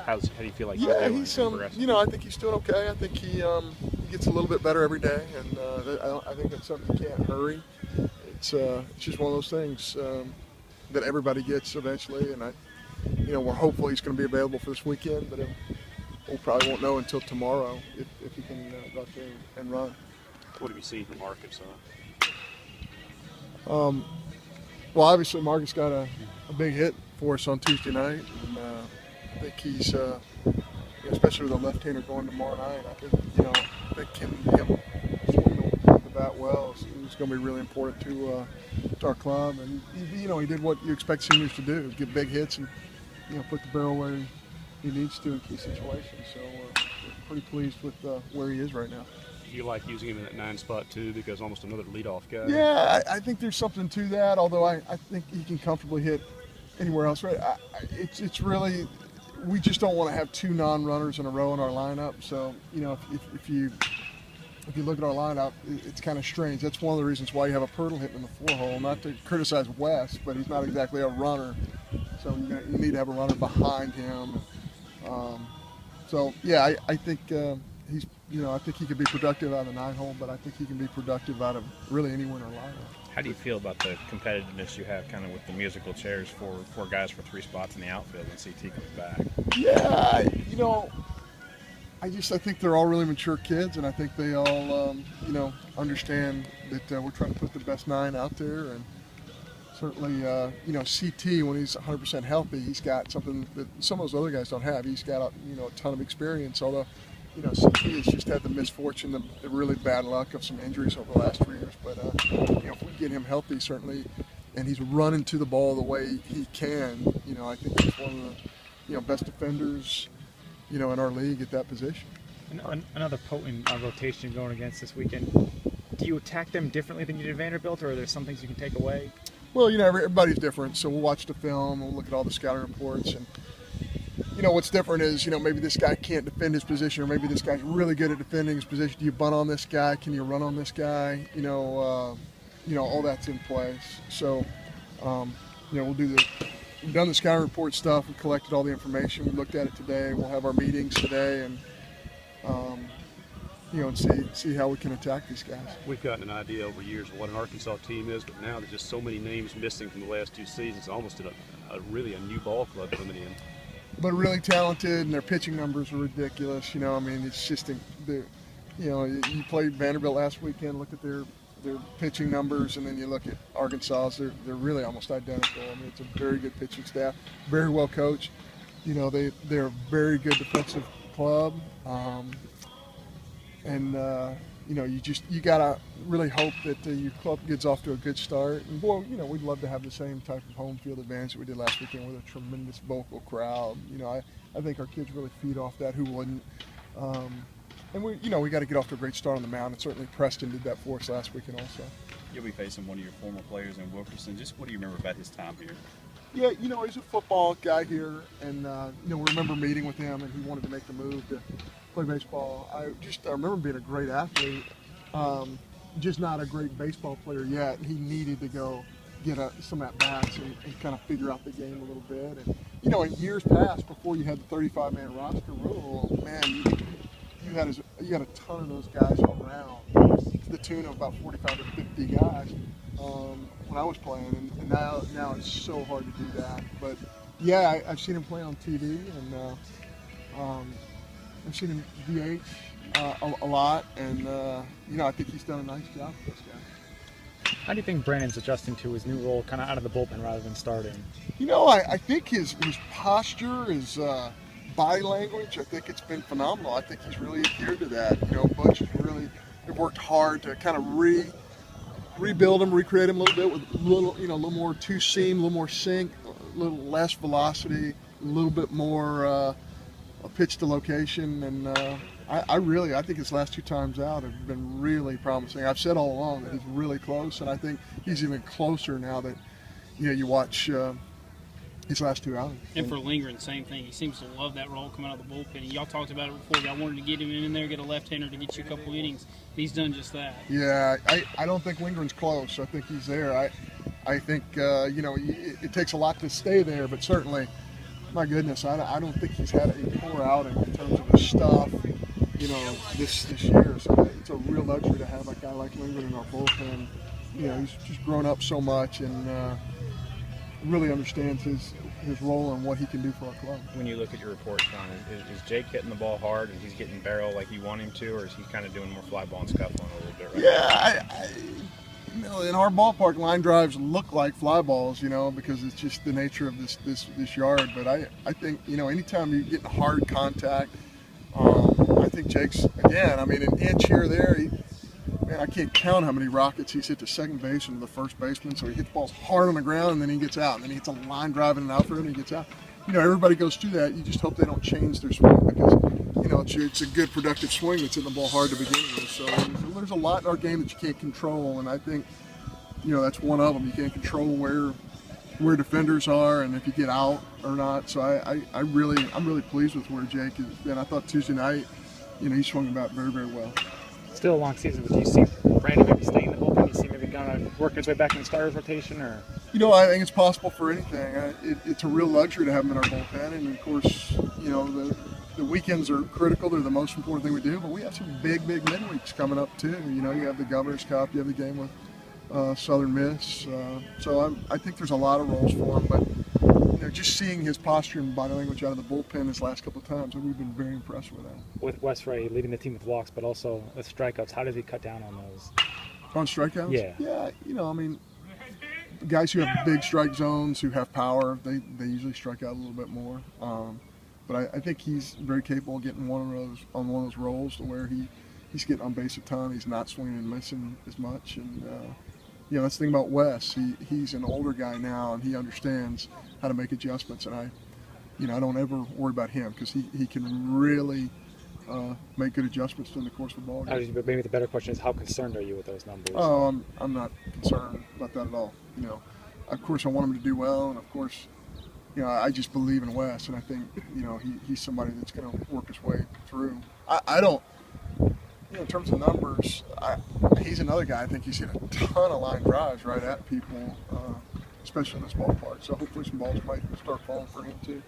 how do you feel like Yeah, he's doing? Progressing? I think he's doing okay. I think he gets a little bit better every day, and I think that's something you can't hurry. It's just one of those things that everybody gets eventually, and we're hopeful he's going to be available for this weekend, but we probably won't know until tomorrow if he can go out there and run. What have you seen from Arkansas? Well, obviously Marcus got a big hit for us on Tuesday night, and I think he's, especially with a left-hander going tomorrow night, I think him swinging the bat well is going to be really important to our club. And he did what you expect seniors to do: get big hits and put the barrel where he needs to in key situations. So we're pretty pleased with where he is right now. You like using him in that 9 spot too, because almost another leadoff guy. Yeah, I think there's something to that. Although I think he can comfortably hit anywhere else. Right? It's really, we just don't want to have 2 non-runners in a row in our lineup. So if you look at our lineup, it's kind of strange. That's one of the reasons why you have a Pirtle hitting in the 4-hole. Not to criticize Wes, but he's not exactly a runner. So you need to have a runner behind him. So yeah, I think he's. I think he could be productive out of the 9-hole, but I think he can be productive out of really anywhere in our lineup. How do you feel about the competitiveness you have kind of with the musical chairs for guys for 3 spots in the outfield when CT comes back? Yeah, I think they're all really mature kids, and I think they all, understand that we're trying to put the best 9 out there. And certainly, CT, when he's 100% healthy, he's got something that some of those other guys don't have. He's got, a ton of experience, although CT has just had the misfortune, the really bad luck of some injuries over the last 3 years. But, if we get him healthy, certainly, and he's running to the ball the way he can, I think he's one of the, best defenders, in our league at that position. Another potent rotation going against this weekend. Do you attack them differently than you did Vanderbilt, or are there some things you can take away? Well, everybody's different, so we'll watch the film, we'll look at all the scouting reports, and what's different is, maybe this guy can't defend his position, or maybe this guy's really good at defending his position. Do you bunt on this guy? Can you run on this guy? All that's in place. So, we've done the scouting report stuff. We collected all the information. We looked at it today. We'll have our meetings today, and and see how we can attack these guys. We've gotten an idea over years of what an Arkansas team is, but now there's just so many names missing from the last 2 seasons. Almost really a new ball club coming in. But really talented, and their pitching numbers are ridiculous. It's just, you played Vanderbilt last weekend. Look at their pitching numbers, and then you look at Arkansas's. They're really almost identical. It's a very good pitching staff, very well coached. They're a very good defensive club, and you gotta really hope that your club gets off to a good start. And boy, we'd love to have the same type of home field advantage that we did last weekend with a tremendous vocal crowd. I think our kids really feed off that. Who wouldn't? And we got to get off to a great start on the mound. And certainly Preston did that for us last weekend also. You'll be facing one of your former players in Wilkerson. Just what do you remember about his time here? Yeah, he's a football guy here, and we remember meeting with him, and he wanted to make the move to play baseball. I remember him being a great athlete, just not a great baseball player yet. He needed to go get some at bats and kind of figure out the game a little bit. And in years past, before you had the 35-man roster rule, man, you had a ton of those guys around, to the tune of about 45 to 50 guys. When I was playing, and now it's so hard to do that. But yeah, I've seen him play on TV, and I've seen him DH a lot, and I think he's done a nice job for those guys. How do you think Brandon's adjusting to his new role, kind of out of the bullpen rather than starting? I think his posture, his body language, I think it's been phenomenal. I think he's really adhered to that. Butch has really worked hard to kind of rebuild him, recreate him a little bit with a little more two-seam, a little more sink, a little less velocity, a little bit more a pitch to location. And I think his last 2 times out have been really promising. I've said all along that he's really close, and I think he's even closer now that you watch his last 2 outings. And for Lindgren, same thing. He seems to love that role coming out of the bullpen. Y'all talked about it before. Y'all wanted to get him in there, get a left-hander to get you a couple innings. He's done just that. Yeah, I don't think Lindgren's close. I think he's there. I think it takes a lot to stay there, but certainly my goodness, I don't think he's had a poor outing in terms of his stuff, this year. So it's a real luxury to have a guy like Lindgren in our bullpen. He's just grown up so much and really understands his role and what he can do for our club. When you look at your report, Sean, is Jake hitting the ball hard and he's getting barrel like you want him to, or is he kind of doing more fly ball and scuffling a little bit right Yeah, in our ballpark, line drives look like fly balls, because it's just the nature of this yard. But I think, anytime you get in hard contact, I think Jake's, again, an inch here or there, I can't count how many rockets he's hit to second base and to the first baseman. So he hits balls hard on the ground and then he gets out. And then he hits a line drive in an outfield and he gets out. Everybody goes through that. You just hope they don't change their swing because, it's a good productive swing that's hitting the ball hard to begin with. So there's a lot in our game that you can't control. And I think, that's one of them. You can't control where defenders are and if you get out or not. So I'm really pleased with where Jake has been. I thought Tuesday night, he swung about very, very well. Still a long season, but do you see Brandon maybe staying in the bullpen? Do you see maybe kind of working his way back in the starters rotation, or? I think it's possible for anything. It's a real luxury to have him in our bullpen, and of course, the weekends are critical. They're the most important thing we do, but we have some big midweeks coming up too. You have the Governor's Cup, you have the game with Southern Miss. So I think there's a lot of roles for him, but just seeing his posture and body language out of the bullpen his last couple of times, we've been very impressed with that. With Wes Ray leading the team with walks, but also with strikeouts, how does he cut down on those? On strikeouts? Yeah. Yeah, guys who have big strike zones, who have power, they usually strike out a little bit more. But I think he's very capable of getting one of those rolls to where he's getting on base a ton. He's not swinging and missing as much. And that's the thing about Wes. He's an older guy now, and he understands how to make adjustments. And I don't ever worry about him because he can really make good adjustments during the course of the ball game. But maybe the better question is, how concerned are you with those numbers? Oh, I'm not concerned about that at all. Of course I want him to do well, and of course, I just believe in Wes, and I think he's somebody that's going to work his way through. I don't. In terms of numbers, he's another guy. I think he's hit a ton of line drives right at people, especially in this ballpark. So hopefully some balls might start falling for him too.